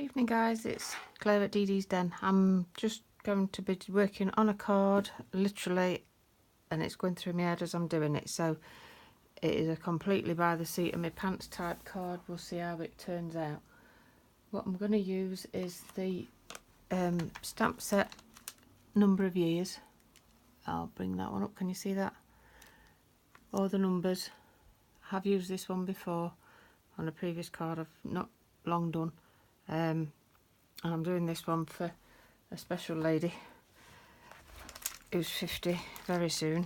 Evening guys, it's Claire at Dee Dee's Den. I'm just going to be working on a card, literally, and it's going through my head as I'm doing it. So it is a completely by the seat of my pants type card. We'll see how it turns out. What I'm going to use is the stamp set number of years. I'll bring that one up, can you see that? All the numbers. I have used this one before on a previous card I've not long done. And I'm doing this one for a special lady who's 50 very soon,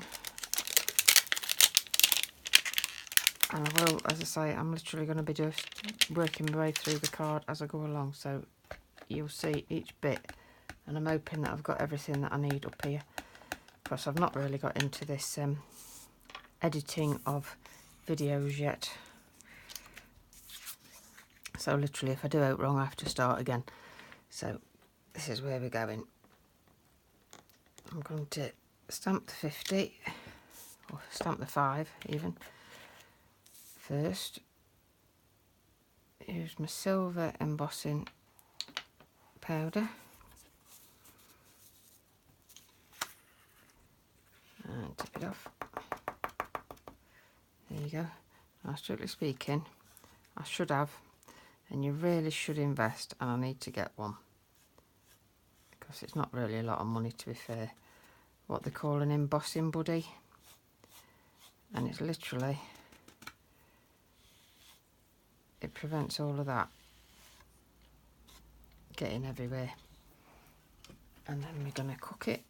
and I will, as I say, I'm literally going to be just working my way through the card as I go along, so you'll see each bit, and I'm hoping that I've got everything that I need up here, because I've not really got into this editing of videos yet. So literally, if I do it wrong, I have to start again. So this is where we're going. I'm going to stamp the 50, or stamp the 5 even, first. Use my silver embossing powder. And tip it off. There you go. Now, strictly speaking, I should have, and you really should invest, and I need to get one, because it's not really a lot of money, to be fair, what they call an embossing buddy, and it's literally, it prevents all of that getting everywhere. And then we're going to cook it,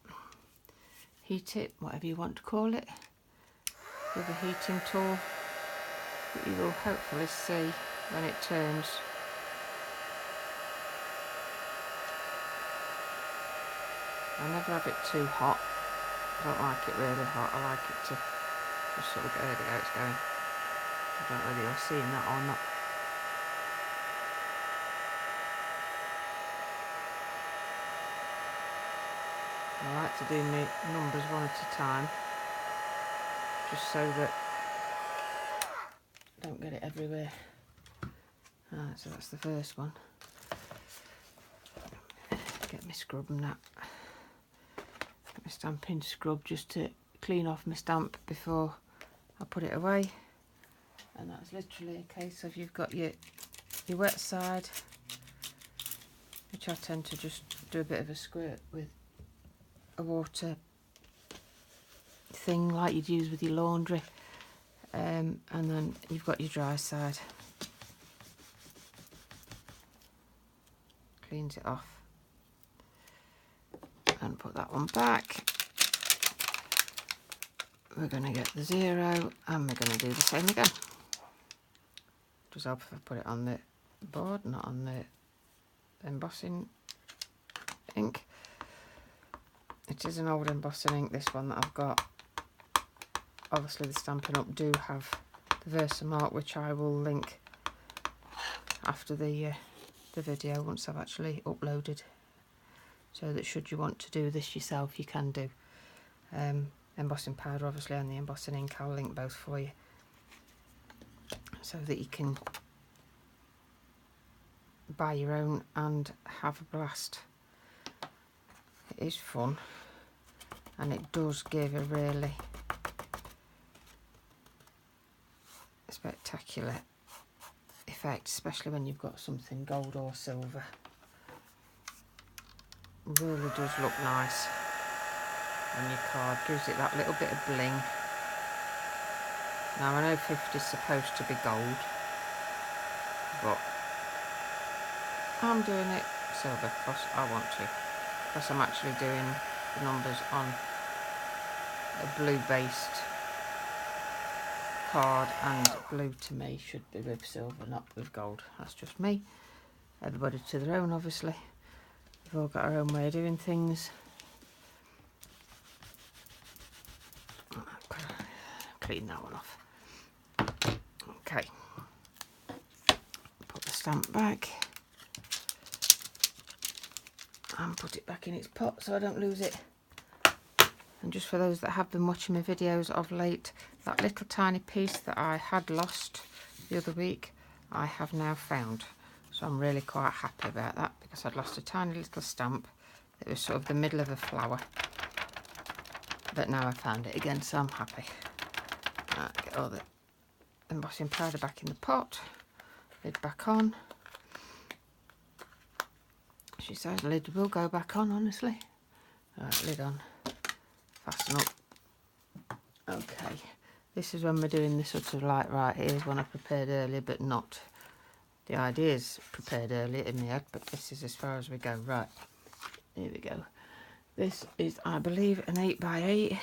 heat it, whatever you want to call it, with a heating tool that you will hopefully see when it turns. I never have it too hot. I don't like it really hot. I like it to just sort of go, there we go, it's going. I don't know whether you're seeing that or not. I like to do my numbers one at a time, just so that I don't get it everywhere. Right, so that's the first one. Get my scrub and that. My stamping scrub just to clean off my stamp before I put it away. And that's literally a case of, you've got your wet side, which I tend to just do a bit of a squirt with a water thing like you'd use with your laundry, and then you've got your dry side. Cleans it off. And put that one back. We're going to get the 0, and we're going to do the same again. Just hope if I put it on the board, not on the embossing ink. It is an old embossing ink, this one that I've got. Obviously the Stampin' Up! Do have the Versamark, which I will link after the video once I've actually uploaded, so that should you want to do this yourself, you can do. Embossing powder obviously, and the embossing ink, I'll link both for you, so that you can buy your own and have a blast. It is fun, and it does give a really spectacular effect, especially when you've got something gold or silver. Really does look nice on your card, gives it that little bit of bling. Now I know 50 is supposed to be gold, but I'm doing it silver because I want to, because I'm actually doing the numbers on a blue based card, and blue to me should be with silver, not with gold. That's just me. Everybody to their own, obviously. We've all got our own way of doing things. Clean that one off. Okay. Put the stamp back. And put it back in its pot so I don't lose it. And just for those that have been watching my videos of late, that little tiny piece that I had lost the other week, I have now found. So I'm really quite happy about that, because I'd lost a tiny little stamp. It was sort of the middle of a flower, but now I found it again, so I'm happy. Right, get all the embossing powder back in the pot, lid back on. She says the lid will go back on, honestly. Right, lid on, fasten up. Okay, this is when we're doing this sort of like, right, here's one I prepared earlier, but not. The idea's prepared earlier in my head, but this is as far as we go. Right, here we go. This is, I believe, an 8x8.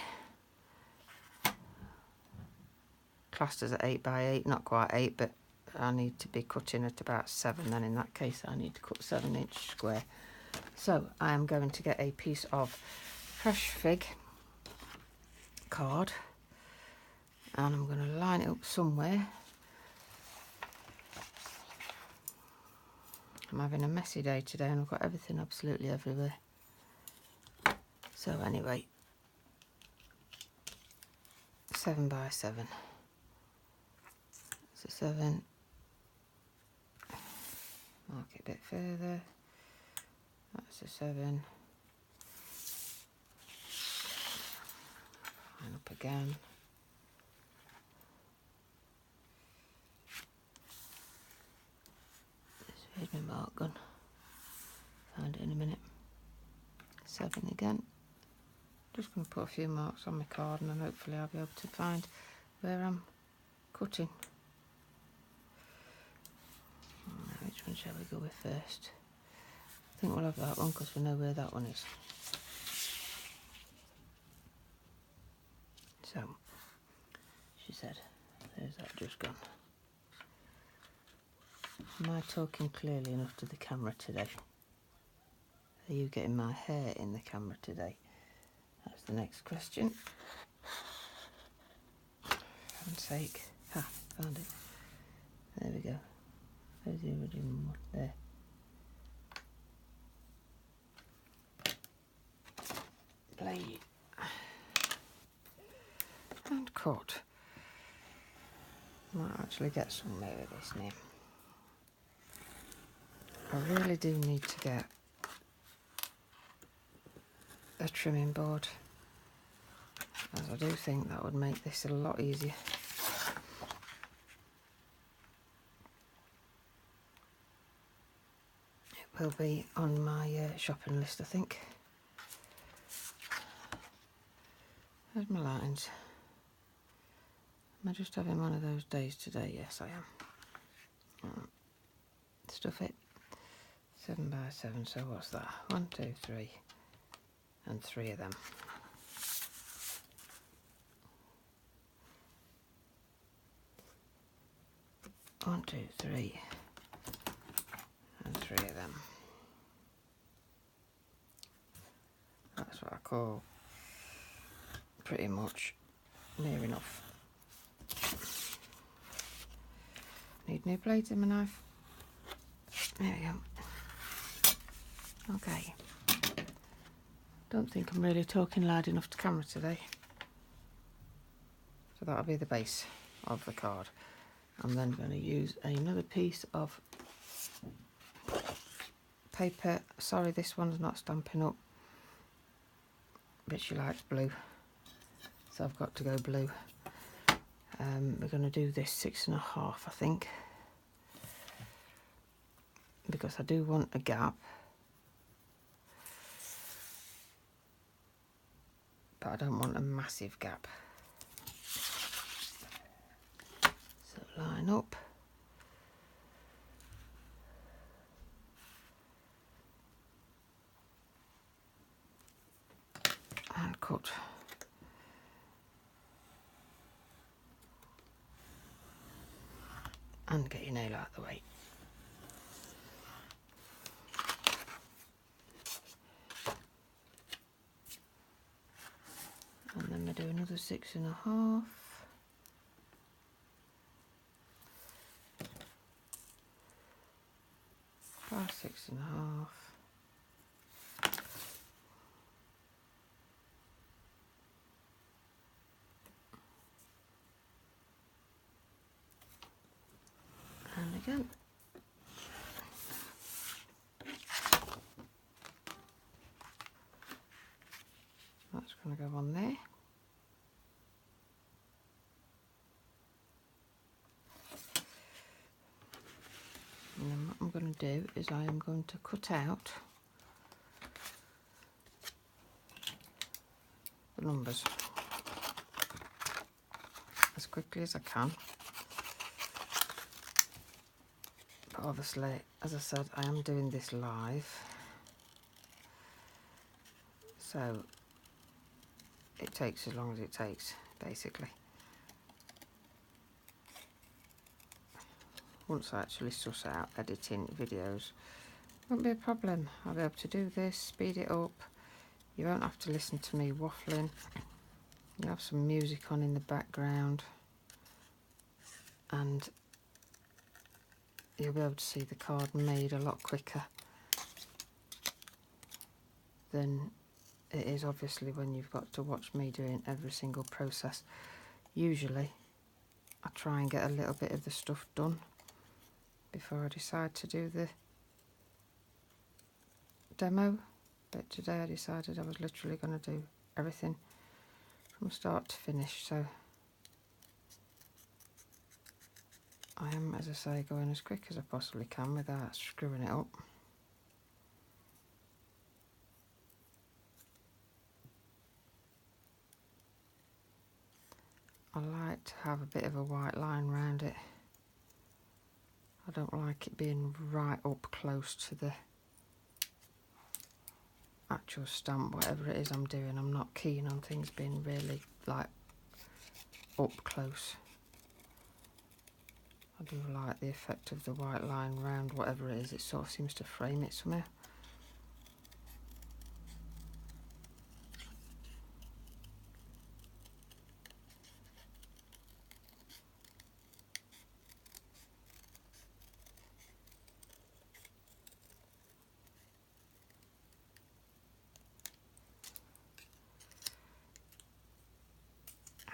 Classed as an 8x8, not quite 8, but I need to be cutting at about 7, then in that case I need to cut 7-inch square. So I am going to get a piece of fresh fig card, and I'm going to line it up somewhere. I'm having a messy day today and I've got everything absolutely everywhere. So anyway, 7x7. So 7. Mark it a bit further. That's a 7. And up again. Here's my mark gun. Find it in a minute. 7 again. Just going to put a few marks on my card, and then hopefully I'll be able to find where I'm cutting. Which one shall we go with first? I think we'll have that one because we know where that one is. So, she said, there's that just gone. Am I talking clearly enough to the camera today? Are you getting my hair in the camera today? That's the next question. For heaven's sake. Ha, found it. There we go. There's the original one. There. Blade. And cut. Might actually get somewhere with this now. I really do need to get a trimming board, as I do think that would make this a lot easier. It will be on my shopping list, I think. There's my lines. Am I just having one of those days today? Yes, I am. Stuff it. 7x7, so what's that? 1, 2, 3, and 3 of them. One, 2, 3, and 3 of them. That's what I call pretty much near enough. Need new blades in my knife. There we go. Okay. Don't think I'm really talking loud enough to camera today. So that'll be the base of the card. I'm then going to use another piece of paper. Sorry, this one's not stamping up, but she likes blue, so I've got to go blue. We're going to do this 6.5, I think, because I do want a gap, but I don't want a massive gap. So line up. And cut. And get your nail out of the way. And then we do another 6.5. By 6.5. And again. going to go on there. And then what I'm going to do is I am going to cut out the numbers as quickly as I can. But obviously, as I said, I am doing this live, so it takes as long as it takes, basically. Once I actually suss out editing videos, won't be a problem. I'll be able to do this, speed it up. You won't have to listen to me waffling. You'll have some music on in the background, and you'll be able to see the card made a lot quicker than it is obviously when you've got to watch me doing every single process. Usually I try and get a little bit of the stuff done before I decide to do the demo, but today I decided I was literally going to do everything from start to finish, so I am, as I say, going as quick as I possibly can without screwing it up. I like to have a bit of a white line around it. I don't like it being right up close to the actual stamp, whatever it is I'm doing. I'm not keen on things being really like up close. I do like the effect of the white line round whatever it is. It sort of seems to frame it somehow.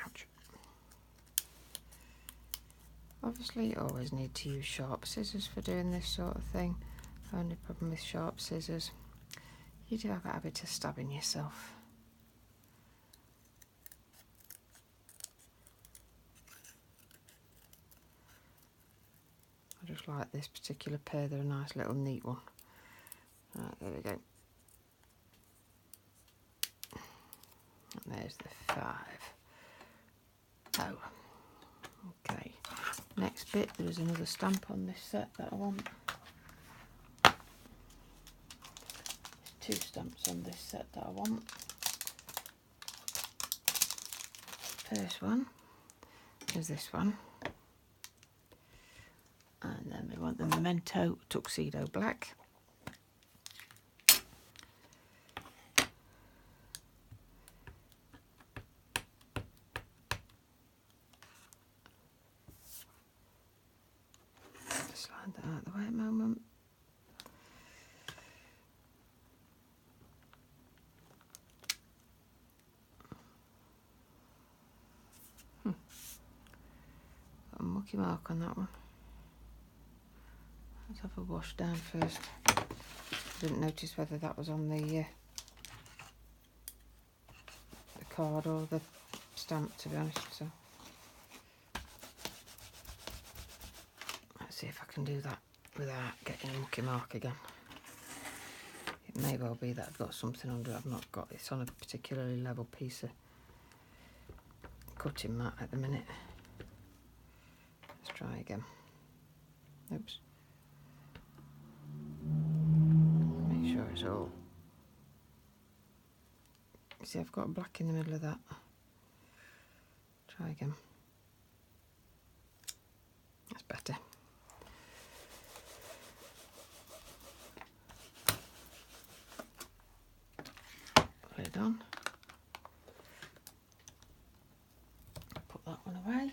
Ouch. Obviously you always need to use sharp scissors for doing this sort of thing. Only problem with sharp scissors, you do have a habit of stabbing yourself. I just like this particular pair, they're a nice little neat one. Right, there we go. And there's the 5. Oh, okay. Next bit, there's another stamp on this set that I want. There's 2 stamps on this set that I want. First one is this one. And then we want the Memento Tuxedo Black. Slide that out of the way a moment. Got a mucky mark on that one. Let's have a wash down first. I didn't notice whether that was on the card or the stamp, to be honest, so let's see if I can do that without getting a mucky mark again. It may well be that I've got something under it I've not got. It's on a particularly level piece of cutting mat at the minute. Let's try again. Oops. Make sure it's all... See, I've got black in the middle of that. Try again. That's better. Put it on. Put that one away.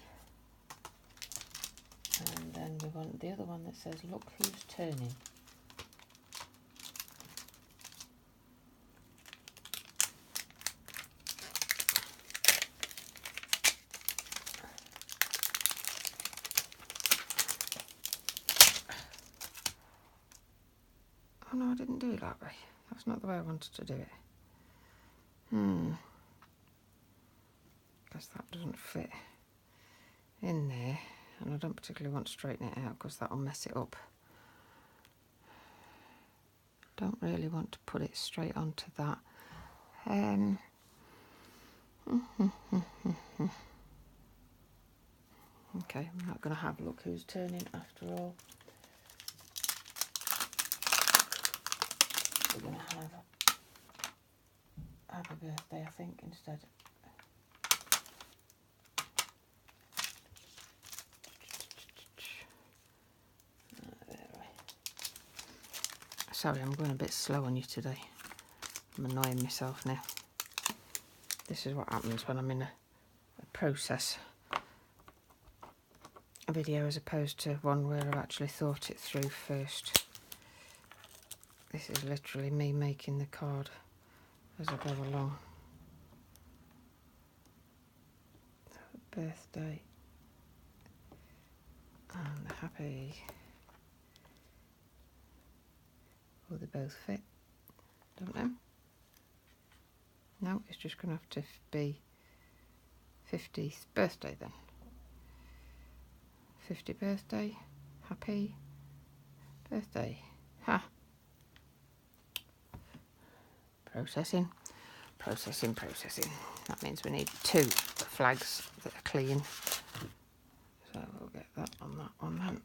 And then we want the other one that says, "Look who's turning." Oh no, I didn't do it that way. That's not the way I wanted to do it. because that doesn't fit in there, and I don't particularly want to straighten it out because that will mess it up. Don't really want to put it straight onto that. Okay, I'm not going to have a look who's turning after all. We're going to have a birthday, I think, instead. Sorry, I'm going a bit slow on you today. I'm annoying myself now. This is what happens when I'm in a process video as opposed to one where I've actually thought it through first. This is literally me making the card as I go along. Birthday and happy. Will they both fit? Don't know. No, it's just going to have to be 50th birthday then. 50th birthday, happy birthday. Ha! Processing, processing, processing. That means we need 2 flags that are clean. So we'll get that on that one then.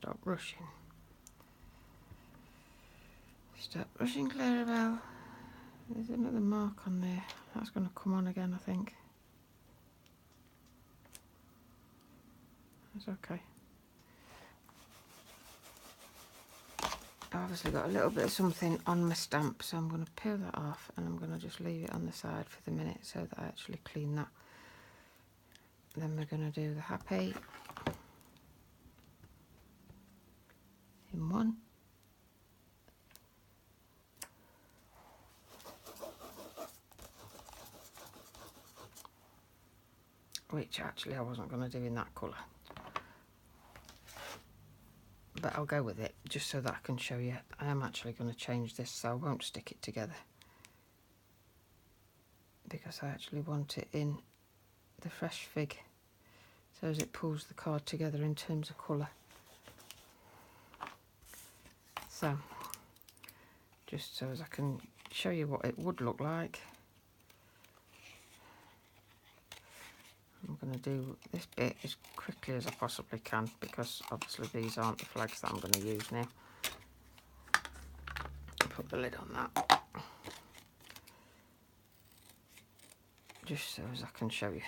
Stop rushing. Stop rushing, Clarabelle. There's another mark on there. That's going to come on again, I think. That's okay. I've obviously got a little bit of something on my stamp, so I'm going to peel that off and I'm going to just leave it on the side for the minute so that I actually clean that. Then we're going to do the happy in one. Which actually I wasn't going to do in that colour. But I'll go with it just so that I can show you. I am actually going to change this so I won't stick it together. Because I actually want it in the fresh fig. So as it pulls the card together in terms of colour. So, just so as I can show you what it would look like. I'm going to do this bit as quickly as I possibly can because obviously these aren't the flags that I'm going to use now. Put the lid on that. Just so as I can show you.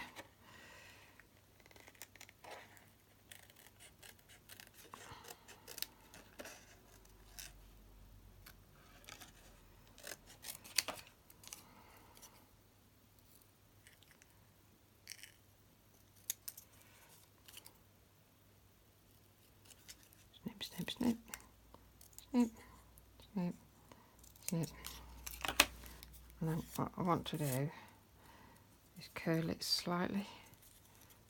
Snip, snip, snip, snip, snip. And then what I want to do is curl it slightly.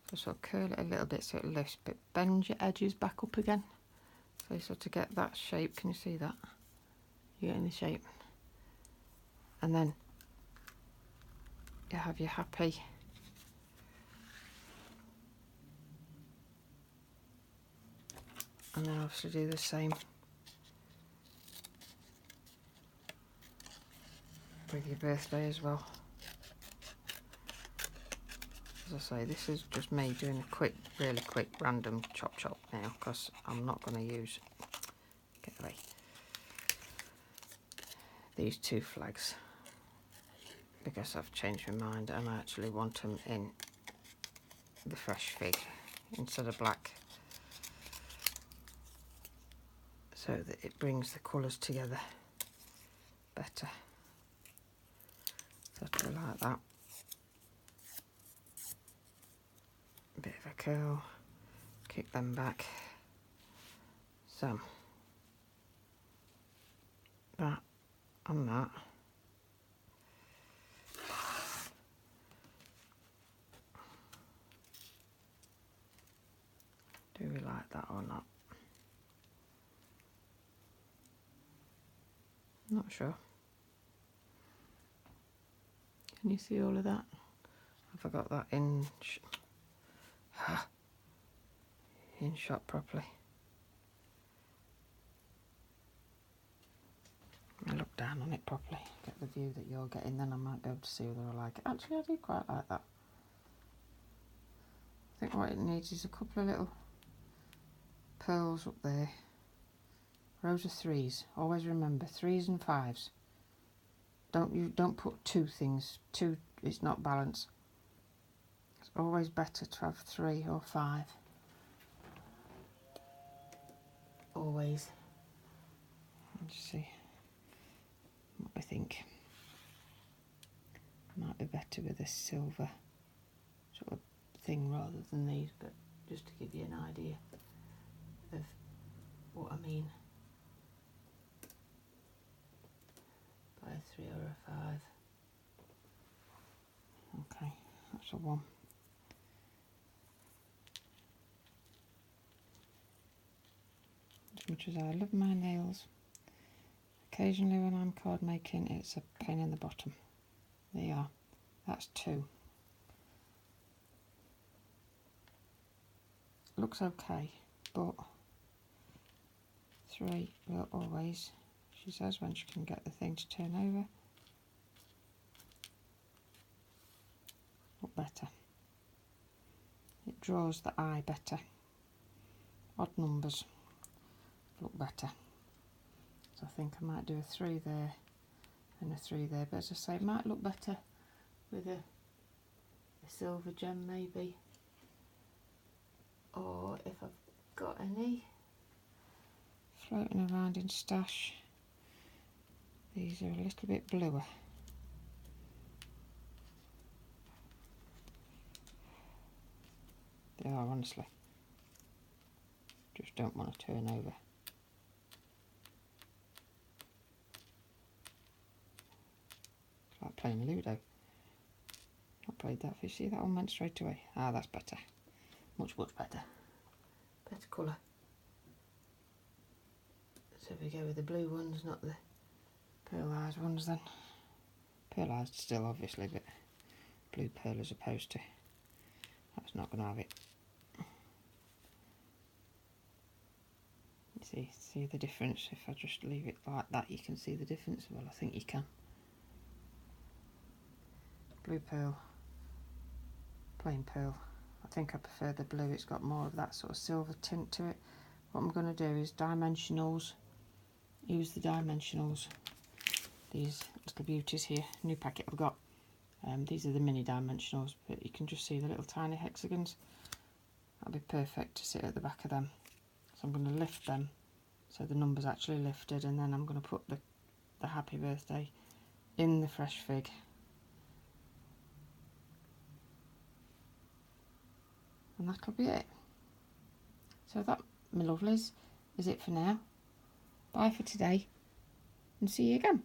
So sort of curl it a little bit so it lifts, but bend your edges back up again. So you sort of get that shape. Can you see that? You're getting the shape. And then you have your happy. And then obviously do the same with your birthday as well. As I say, this is just me doing a quick, really quick random chop now because I'm not going to use, get away, these 2 flags because I've changed my mind and I actually want them in the fresh fig instead of black. So that it brings the colours together better. So I do like that. A bit of a curl, kick them back. So that and that. Not sure. Can you see all of that? Have I got that in shot properly? I look down on it properly, get the view that you're getting, then I might be able to see whether I like it. Actually, I do quite like that. I think what it needs is a couple of little pearls up there. Rows of threes. Always remember, 3s and 5s. Don't put two things. Two, it's not balanced. It's always better to have 3 or 5. Always. Let's see what I think. Might be better with a silver sort of thing rather than these, but just to give you an idea of what I mean by a 3 or a 5. Okay, that's a 1. As much as I love my nails, occasionally when I'm card making it's a pain in the bottom. There you are, that's 2. Looks okay, but 3 will always, she says, when she can get the thing to turn over, look better. It draws the eye better. Odd numbers look better. So I think I might do a 3 there and a 3 there, but as I say, it might look better with a silver gem maybe, or if I've got any floating around in stash. These are a little bit bluer. They are, honestly. Just don't want to turn over. It's like playing Ludo. Not played that. If you see that one went straight away. Ah, that's better. Much, much better. Better colour. So we go with the blue ones, not the pearlised ones then. Pearlised still, obviously, but blue pearl as opposed to. That's not going to have it. See the difference? If I just leave it like that, you can see the difference. Well, I think you can. Blue pearl, plain pearl. I think I prefer the blue. It's got more of that sort of silver tint to it. What I'm going to do is dimensionals. Use the dimensionals. These little beauties here. New packet I've got. These are the mini dimensionals, but you can just see the little tiny hexagons. That'll be perfect to sit at the back of them. So I'm going to lift them so the number's actually lifted, and then I'm going to put the happy birthday in the fresh fig. And that'll be it. So that, my lovelies, is it for now. Bye for today, and see you again.